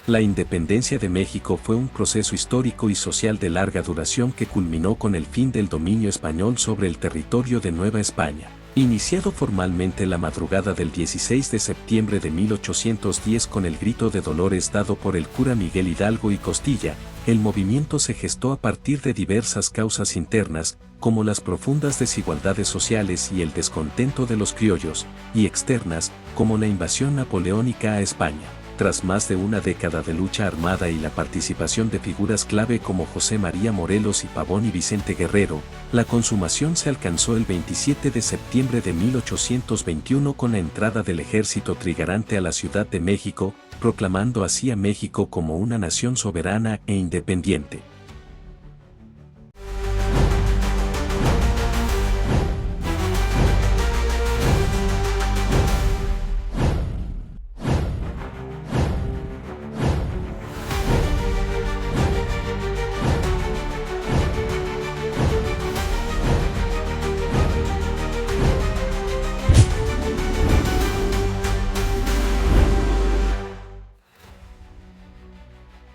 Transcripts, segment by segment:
La independencia de México fue un proceso histórico y social de larga duración que culminó con el fin del dominio español sobre el territorio de Nueva España. Iniciado formalmente la madrugada del 16 de septiembre de 1810 con el grito de Dolores dado por el cura Miguel Hidalgo y Costilla, el movimiento se gestó a partir de diversas causas internas, como las profundas desigualdades sociales y el descontento de los criollos, y externas, como la invasión napoleónica a España. Tras más de una década de lucha armada y la participación de figuras clave como José María Morelos y Pavón y Vicente Guerrero, la consumación se alcanzó el 27 de septiembre de 1821 con la entrada del ejército trigarante a la Ciudad de México, proclamando así a México como una nación soberana e independiente.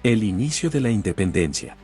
El inicio de la independencia.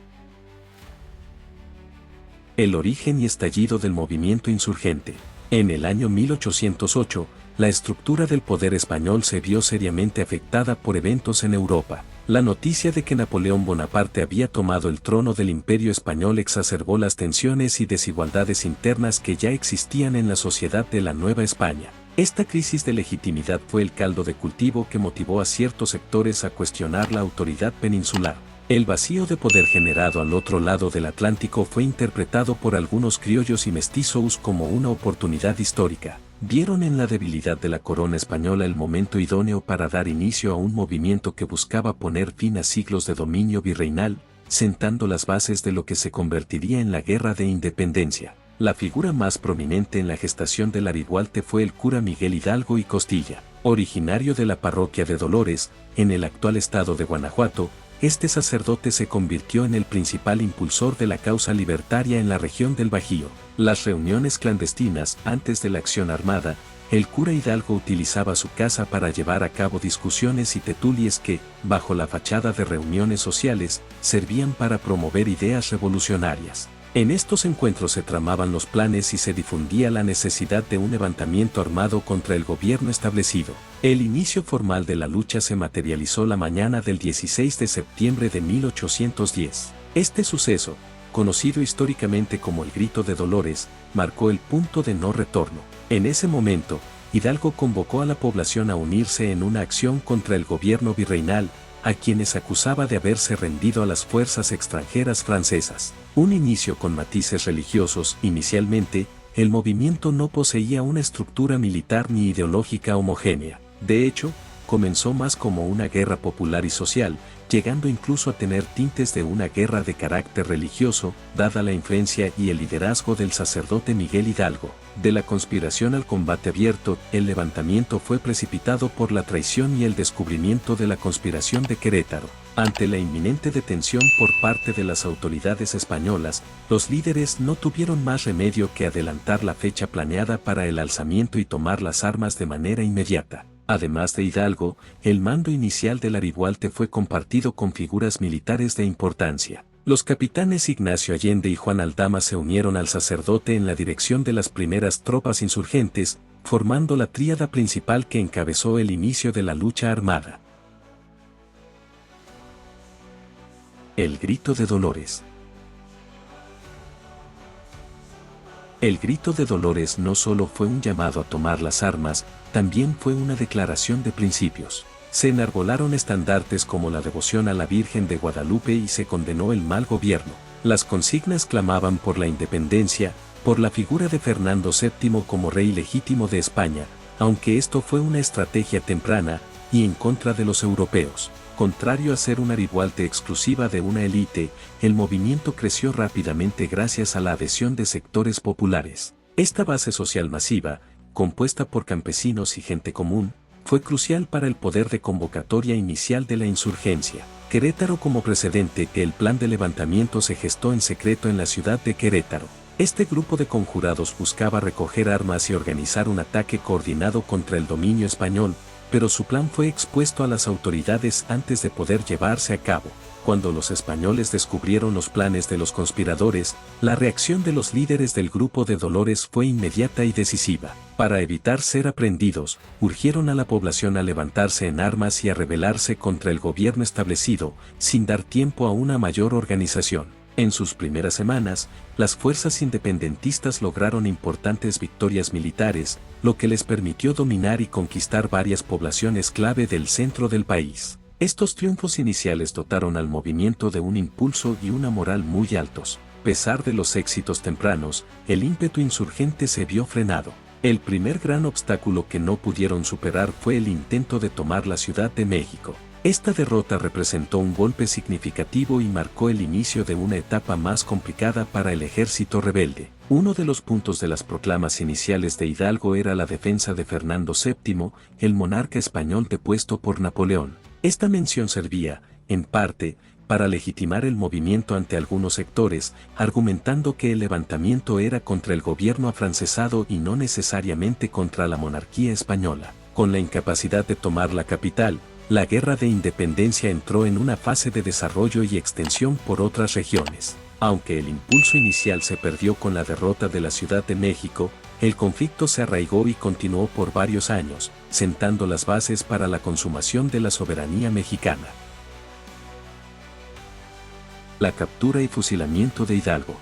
El origen y estallido del movimiento insurgente. En el año 1808, la estructura del poder español se vio seriamente afectada por eventos en Europa. La noticia de que Napoleón Bonaparte había tomado el trono del Imperio Español exacerbó las tensiones y desigualdades internas que ya existían en la sociedad de la Nueva España. Esta crisis de legitimidad fue el caldo de cultivo que motivó a ciertos sectores a cuestionar la autoridad peninsular. El vacío de poder generado al otro lado del Atlántico fue interpretado por algunos criollos y mestizos como una oportunidad histórica. Vieron en la debilidad de la corona española el momento idóneo para dar inicio a un movimiento que buscaba poner fin a siglos de dominio virreinal, sentando las bases de lo que se convertiría en la Guerra de Independencia. La figura más prominente en la gestación de la rivuelte fue el cura Miguel Hidalgo y Costilla. Originario de la parroquia de Dolores, en el actual estado de Guanajuato, este sacerdote se convirtió en el principal impulsor de la causa libertaria en la región del Bajío. Las reuniones clandestinas antes de la acción armada, el cura Hidalgo utilizaba su casa para llevar a cabo discusiones y tertulias que, bajo la fachada de reuniones sociales, servían para promover ideas revolucionarias. En estos encuentros se tramaban los planes y se difundía la necesidad de un levantamiento armado contra el gobierno establecido. El inicio formal de la lucha se materializó la mañana del 16 de septiembre de 1810. Este suceso, conocido históricamente como el Grito de Dolores, marcó el punto de no retorno. En ese momento, Hidalgo convocó a la población a unirse en una acción contra el gobierno virreinal, a quienes acusaba de haberse rendido a las fuerzas extranjeras francesas. Un inicio con matices religiosos. Inicialmente, el movimiento no poseía una estructura militar ni ideológica homogénea. De hecho, comenzó más como una guerra popular y social, llegando incluso a tener tintes de una guerra de carácter religioso, dada la influencia y el liderazgo del sacerdote Miguel Hidalgo. De la conspiración al combate abierto, el levantamiento fue precipitado por la traición y el descubrimiento de la conspiración de Querétaro. Ante la inminente detención por parte de las autoridades españolas, los líderes no tuvieron más remedio que adelantar la fecha planeada para el alzamiento y tomar las armas de manera inmediata. Además de Hidalgo, el mando inicial de la rivuelte fue compartido con figuras militares de importancia. Los capitanes Ignacio Allende y Juan Aldama se unieron al sacerdote en la dirección de las primeras tropas insurgentes, formando la tríada principal que encabezó el inicio de la lucha armada. El Grito de Dolores. El Grito de Dolores no solo fue un llamado a tomar las armas, también fue una declaración de principios. Se enarbolaron estandartes como la devoción a la Virgen de Guadalupe y se condenó el mal gobierno. Las consignas clamaban por la independencia, por la figura de Fernando VII como rey legítimo de España, aunque esto fue una estrategia temprana, y en contra de los europeos. Contrario a ser una rivuelte exclusiva de una élite, el movimiento creció rápidamente gracias a la adhesión de sectores populares. Esta base social masiva, compuesta por campesinos y gente común, fue crucial para el poder de convocatoria inicial de la insurgencia. Querétaro como precedente que el plan de levantamiento se gestó en secreto en la ciudad de Querétaro. Este grupo de conjurados buscaba recoger armas y organizar un ataque coordinado contra el dominio español, pero su plan fue expuesto a las autoridades antes de poder llevarse a cabo. Cuando los españoles descubrieron los planes de los conspiradores, la reacción de los líderes del grupo de Dolores fue inmediata y decisiva. Para evitar ser aprehendidos, urgieron a la población a levantarse en armas y a rebelarse contra el gobierno establecido, sin dar tiempo a una mayor organización. En sus primeras semanas, las fuerzas independentistas lograron importantes victorias militares, lo que les permitió dominar y conquistar varias poblaciones clave del centro del país. Estos triunfos iniciales dotaron al movimiento de un impulso y una moral muy altos. A pesar de los éxitos tempranos, el ímpetu insurgente se vio frenado. El primer gran obstáculo que no pudieron superar fue el intento de tomar la Ciudad de México. Esta derrota representó un golpe significativo y marcó el inicio de una etapa más complicada para el ejército rebelde. Uno de los puntos de las proclamas iniciales de Hidalgo era la defensa de Fernando VII, el monarca español depuesto por Napoleón. Esta mención servía, en parte, para legitimar el movimiento ante algunos sectores, argumentando que el levantamiento era contra el gobierno afrancesado y no necesariamente contra la monarquía española. Con la incapacidad de tomar la capital, la Guerra de Independencia entró en una fase de desarrollo y extensión por otras regiones. Aunque el impulso inicial se perdió con la derrota de la Ciudad de México, el conflicto se arraigó y continuó por varios años, sentando las bases para la consumación de la soberanía mexicana. La captura y fusilamiento de Hidalgo.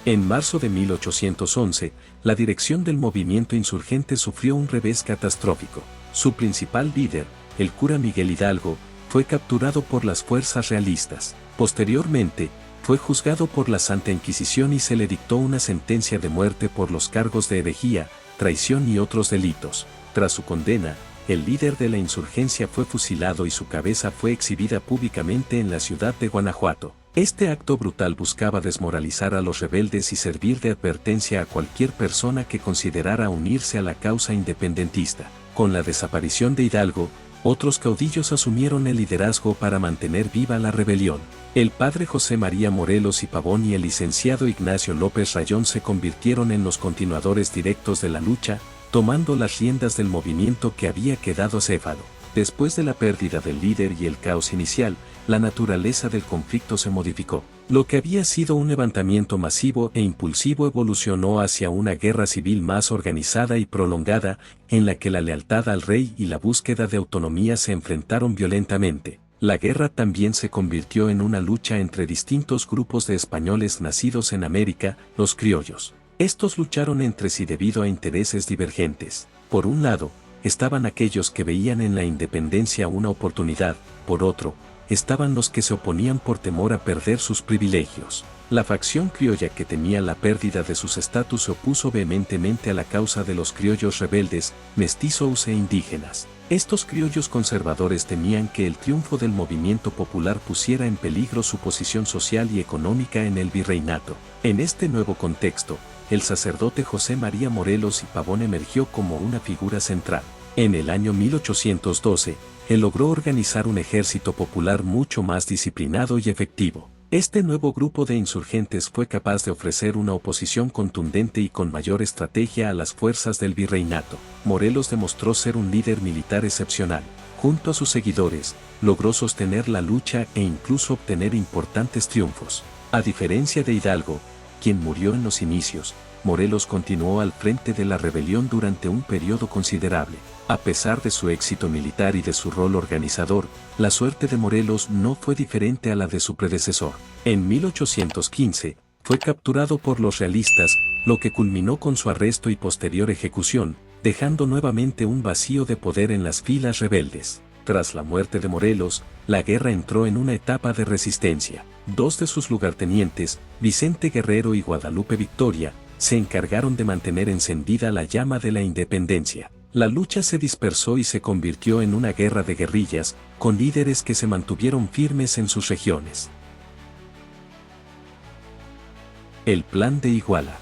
En marzo de 1811, la dirección del movimiento insurgente sufrió un revés catastrófico. Su principal líder, el cura Miguel Hidalgo, fue capturado por las fuerzas realistas. Posteriormente, fue juzgado por la Santa Inquisición y se le dictó una sentencia de muerte por los cargos de herejía, traición y otros delitos. Tras su condena, el líder de la insurgencia fue fusilado y su cabeza fue exhibida públicamente en la ciudad de Guanajuato. Este acto brutal buscaba desmoralizar a los rebeldes y servir de advertencia a cualquier persona que considerara unirse a la causa independentista. Con la desaparición de Hidalgo, otros caudillos asumieron el liderazgo para mantener viva la rebelión. El padre José María Morelos y Pavón y el licenciado Ignacio López Rayón se convirtieron en los continuadores directos de la lucha, tomando las riendas del movimiento que había quedado acéfalo. Después de la pérdida del líder y el caos inicial, la naturaleza del conflicto se modificó. Lo que había sido un levantamiento masivo e impulsivo evolucionó hacia una guerra civil más organizada y prolongada, en la que la lealtad al rey y la búsqueda de autonomía se enfrentaron violentamente. La guerra también se convirtió en una lucha entre distintos grupos de españoles nacidos en América, los criollos. Estos lucharon entre sí debido a intereses divergentes. Por un lado, estaban aquellos que veían en la independencia una oportunidad, por otro, estaban los que se oponían por temor a perder sus privilegios. La facción criolla que temía la pérdida de sus estatus se opuso vehementemente a la causa de los criollos rebeldes, mestizos e indígenas. Estos criollos conservadores temían que el triunfo del movimiento popular pusiera en peligro su posición social y económica en el virreinato. En este nuevo contexto, el sacerdote José María Morelos y Pavón emergió como una figura central. En el año 1812, él logró organizar un ejército popular mucho más disciplinado y efectivo. Este nuevo grupo de insurgentes fue capaz de ofrecer una oposición contundente y con mayor estrategia a las fuerzas del virreinato. Morelos demostró ser un líder militar excepcional. Junto a sus seguidores, logró sostener la lucha e incluso obtener importantes triunfos. A diferencia de Hidalgo, quien murió en los inicios, Morelos continuó al frente de la rebelión durante un periodo considerable. A pesar de su éxito militar y de su rol organizador, la suerte de Morelos no fue diferente a la de su predecesor. En 1815, fue capturado por los realistas, lo que culminó con su arresto y posterior ejecución, dejando nuevamente un vacío de poder en las filas rebeldes. Tras la muerte de Morelos, la guerra entró en una etapa de resistencia. Dos de sus lugartenientes, Vicente Guerrero y Guadalupe Victoria, se encargaron de mantener encendida la llama de la independencia. La lucha se dispersó y se convirtió en una guerra de guerrillas, con líderes que se mantuvieron firmes en sus regiones. El Plan de Iguala.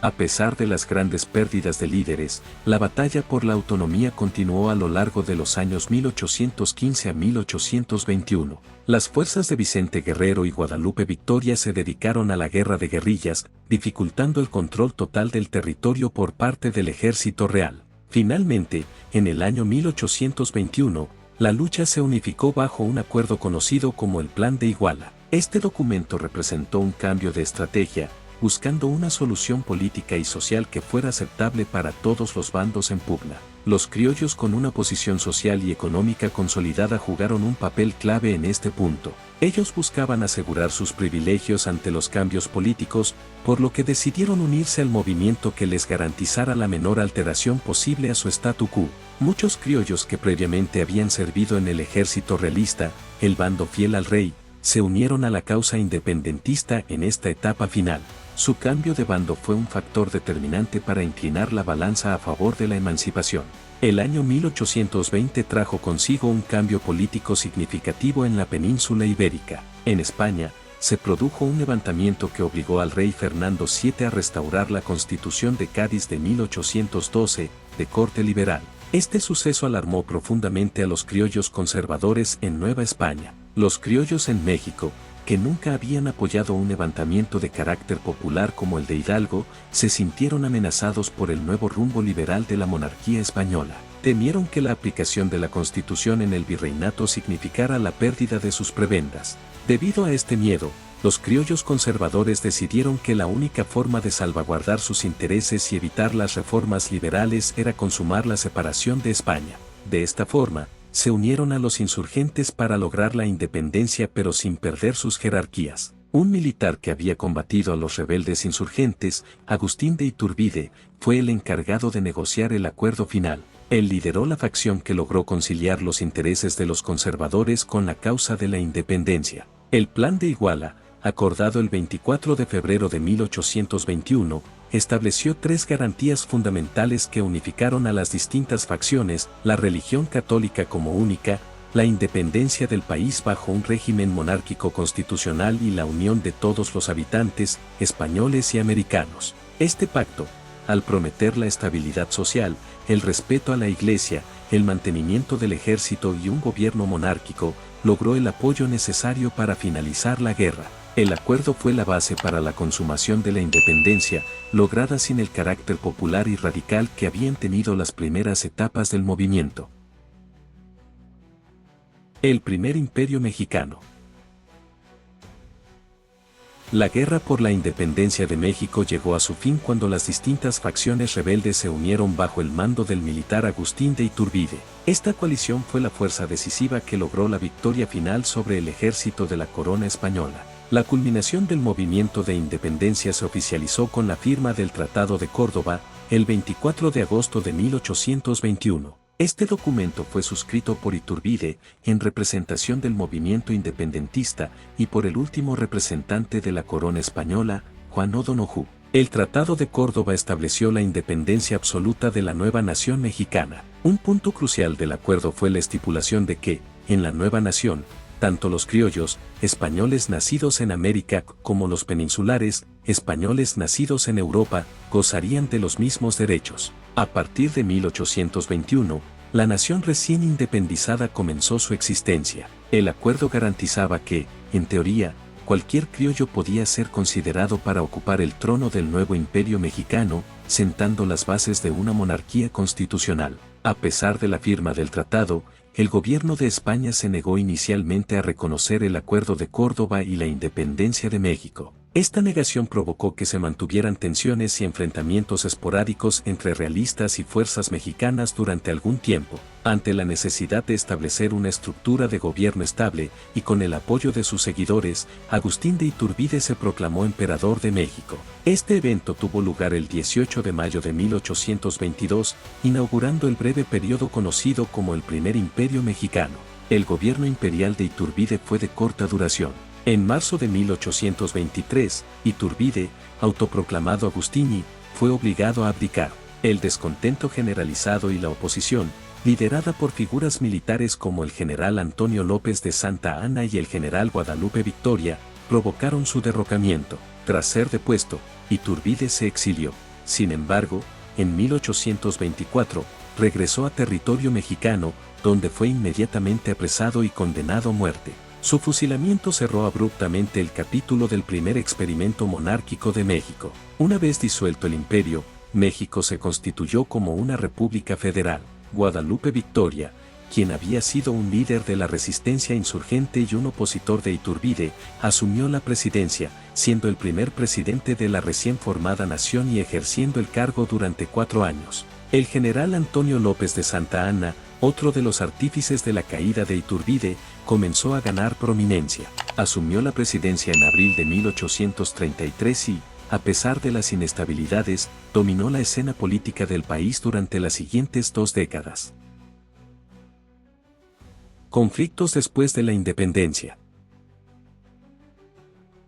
A pesar de las grandes pérdidas de líderes, la batalla por la autonomía continuó a lo largo de los años 1815 a 1821. Las fuerzas de Vicente Guerrero y Guadalupe Victoria se dedicaron a la guerra de guerrillas, dificultando el control total del territorio por parte del ejército real. Finalmente, en el año 1821, la lucha se unificó bajo un acuerdo conocido como el Plan de Iguala. Este documento representó un cambio de estrategia, buscando una solución política y social que fuera aceptable para todos los bandos en pugna. Los criollos con una posición social y económica consolidada jugaron un papel clave en este punto. Ellos buscaban asegurar sus privilegios ante los cambios políticos, por lo que decidieron unirse al movimiento que les garantizara la menor alteración posible a su statu quo. Muchos criollos que previamente habían servido en el ejército realista, el bando fiel al rey, se unieron a la causa independentista en esta etapa final. Su cambio de bando fue un factor determinante para inclinar la balanza a favor de la emancipación. El año 1820 trajo consigo un cambio político significativo en la península ibérica. En España, se produjo un levantamiento que obligó al rey Fernando VII a restaurar la Constitución de Cádiz de 1812, de corte liberal. Este suceso alarmó profundamente a los criollos conservadores en Nueva España. Los criollos en México, que nunca habían apoyado un levantamiento de carácter popular como el de Hidalgo, se sintieron amenazados por el nuevo rumbo liberal de la monarquía española. Temieron que la aplicación de la Constitución en el virreinato significara la pérdida de sus prebendas. Debido a este miedo, los criollos conservadores decidieron que la única forma de salvaguardar sus intereses y evitar las reformas liberales era consumar la separación de España. De esta forma, se unieron a los insurgentes para lograr la independencia pero sin perder sus jerarquías. Un militar que había combatido a los rebeldes insurgentes, Agustín de Iturbide, fue el encargado de negociar el acuerdo final. Él lideró la facción que logró conciliar los intereses de los conservadores con la causa de la independencia. El Plan de Iguala, acordado el 24 de febrero de 1821, estableció tres garantías fundamentales que unificaron a las distintas facciones: la religión católica como única, la independencia del país bajo un régimen monárquico constitucional y la unión de todos los habitantes, españoles y americanos. Este pacto, al prometer la estabilidad social, el respeto a la Iglesia, el mantenimiento del ejército y un gobierno monárquico, logró el apoyo necesario para finalizar la guerra. El acuerdo fue la base para la consumación de la independencia, lograda sin el carácter popular y radical que habían tenido las primeras etapas del movimiento. El primer imperio mexicano. La guerra por la independencia de México llegó a su fin cuando las distintas facciones rebeldes se unieron bajo el mando del militar Agustín de Iturbide. Esta coalición fue la fuerza decisiva que logró la victoria final sobre el ejército de la corona española. La culminación del movimiento de independencia se oficializó con la firma del Tratado de Córdoba, el 24 de agosto de 1821. Este documento fue suscrito por Iturbide, en representación del movimiento independentista, y por el último representante de la corona española, Juan O'Donoghue. El Tratado de Córdoba estableció la independencia absoluta de la nueva nación mexicana. Un punto crucial del acuerdo fue la estipulación de que, en la nueva nación, tanto los criollos, españoles nacidos en América, como los peninsulares, españoles nacidos en Europa, gozarían de los mismos derechos. A partir de 1821, la nación recién independizada comenzó su existencia. El acuerdo garantizaba que, en teoría, cualquier criollo podía ser considerado para ocupar el trono del nuevo imperio mexicano, sentando las bases de una monarquía constitucional. A pesar de la firma del tratado, el gobierno de España se negó inicialmente a reconocer el Acuerdo de Córdoba y la independencia de México. Esta negación provocó que se mantuvieran tensiones y enfrentamientos esporádicos entre realistas y fuerzas mexicanas durante algún tiempo. Ante la necesidad de establecer una estructura de gobierno estable y con el apoyo de sus seguidores, Agustín de Iturbide se proclamó emperador de México. Este evento tuvo lugar el 18 de mayo de 1822, inaugurando el breve periodo conocido como el Primer Imperio Mexicano. El gobierno imperial de Iturbide fue de corta duración. En marzo de 1823, Iturbide, autoproclamado Agustini, fue obligado a abdicar. El descontento generalizado y la oposición, liderada por figuras militares como el general Antonio López de Santa Anna y el general Guadalupe Victoria, provocaron su derrocamiento. Tras ser depuesto, Iturbide se exilió. Sin embargo, en 1824, regresó a territorio mexicano, donde fue inmediatamente apresado y condenado a muerte. Su fusilamiento cerró abruptamente el capítulo del primer experimento monárquico de México. Una vez disuelto el imperio, México se constituyó como una república federal. Guadalupe Victoria, quien había sido un líder de la resistencia insurgente y un opositor de Iturbide, asumió la presidencia, siendo el primer presidente de la recién formada nación y ejerciendo el cargo durante 4 años. El general Antonio López de Santa Anna, otro de los artífices de la caída de Iturbide, comenzó a ganar prominencia. Asumió la presidencia en abril de 1833 y, a pesar de las inestabilidades, dominó la escena política del país durante las siguientes 2 décadas. Conflictos después de la independencia.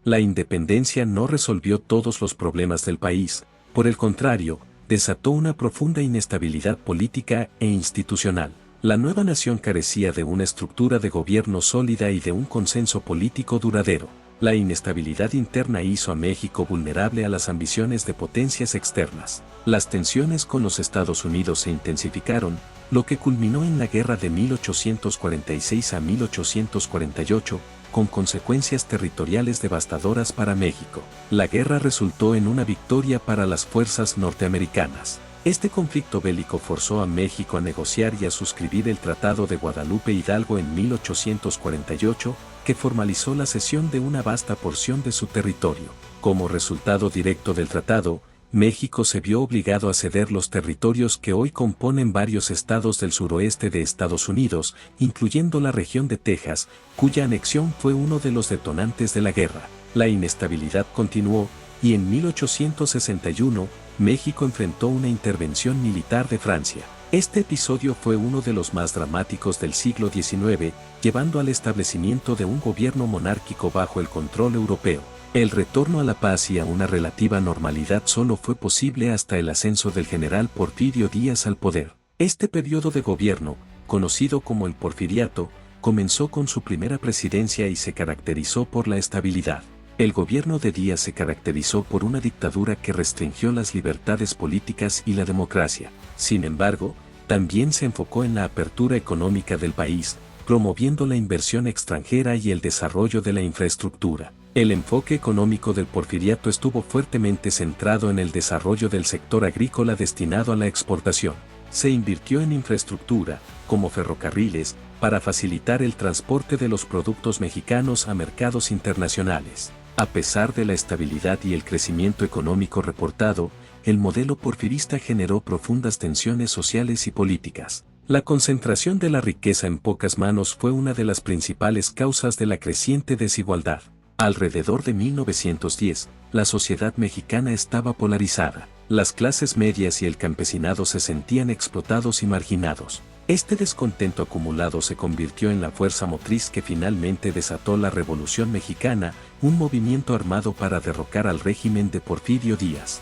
La independencia no resolvió todos los problemas del país, por el contrario, desató una profunda inestabilidad política e institucional. La nueva nación carecía de una estructura de gobierno sólida y de un consenso político duradero. La inestabilidad interna hizo a México vulnerable a las ambiciones de potencias externas. Las tensiones con los Estados Unidos se intensificaron, lo que culminó en la guerra de 1846 a 1848, con consecuencias territoriales devastadoras para México. La guerra resultó en una victoria para las fuerzas norteamericanas. Este conflicto bélico forzó a México a negociar y a suscribir el Tratado de Guadalupe Hidalgo en 1848, que formalizó la cesión de una vasta porción de su territorio. Como resultado directo del tratado, México se vio obligado a ceder los territorios que hoy componen varios estados del suroeste de Estados Unidos, incluyendo la región de Texas, cuya anexión fue uno de los detonantes de la guerra. La inestabilidad continuó, y en 1861, México enfrentó una intervención militar de Francia. Este episodio fue uno de los más dramáticos del siglo XIX, llevando al establecimiento de un gobierno monárquico bajo el control europeo. El retorno a la paz y a una relativa normalidad solo fue posible hasta el ascenso del general Porfirio Díaz al poder. Este periodo de gobierno, conocido como el Porfiriato, comenzó con su primera presidencia y se caracterizó por la estabilidad. El gobierno de Díaz se caracterizó por una dictadura que restringió las libertades políticas y la democracia. Sin embargo, también se enfocó en la apertura económica del país, promoviendo la inversión extranjera y el desarrollo de la infraestructura. El enfoque económico del Porfiriato estuvo fuertemente centrado en el desarrollo del sector agrícola destinado a la exportación. Se invirtió en infraestructura, como ferrocarriles, para facilitar el transporte de los productos mexicanos a mercados internacionales. A pesar de la estabilidad y el crecimiento económico reportado, el modelo porfirista generó profundas tensiones sociales y políticas. La concentración de la riqueza en pocas manos fue una de las principales causas de la creciente desigualdad. Alrededor de 1910, la sociedad mexicana estaba polarizada. Las clases medias y el campesinado se sentían explotados y marginados. Este descontento acumulado se convirtió en la fuerza motriz que finalmente desató la Revolución Mexicana, un movimiento armado para derrocar al régimen de Porfirio Díaz.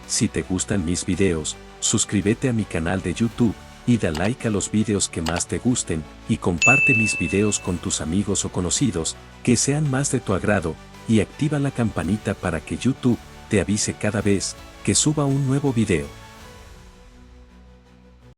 Si te gustan mis videos, suscríbete a mi canal de YouTube, y da like a los videos que más te gusten, y comparte mis videos con tus amigos o conocidos, que sean más de tu agrado, y activa la campanita para que YouTube te avise cada vez que suba un nuevo video.